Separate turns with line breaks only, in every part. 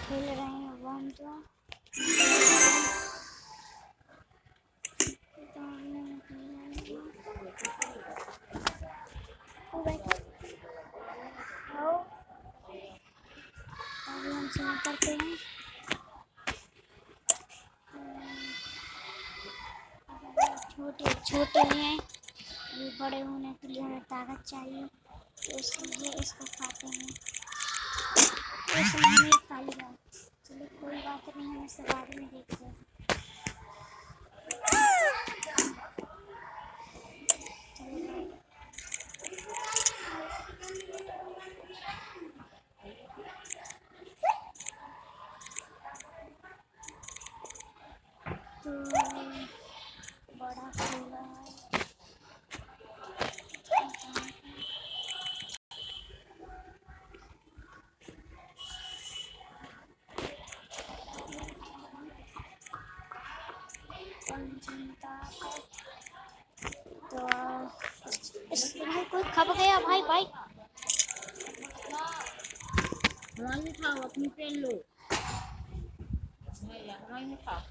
खेल रहे हैं वन तो अभी हम सुन करते हैं। छोटे छोटे हैं, अभी बड़े होने के लिए हमें ताकत चाहिए, तो इसलिए इसको खाते हैं। इसमें हमें खा लिया, चलिए कोई बात नहीं, हम इसे बाद में देखते हैं। तो बड़ा खुला है, तो इसमें कोई खप गया भाई भाई।
हमारी खाओ, अपनी पेन लो। हमारी खाओ,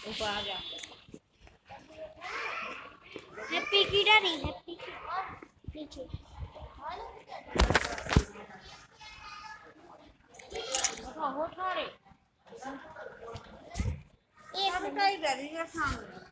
ऊपर आ जा।
हैप्पी की डैडी, हैप्पी नीचे
हो थारे
एक
कई डरी है सामने।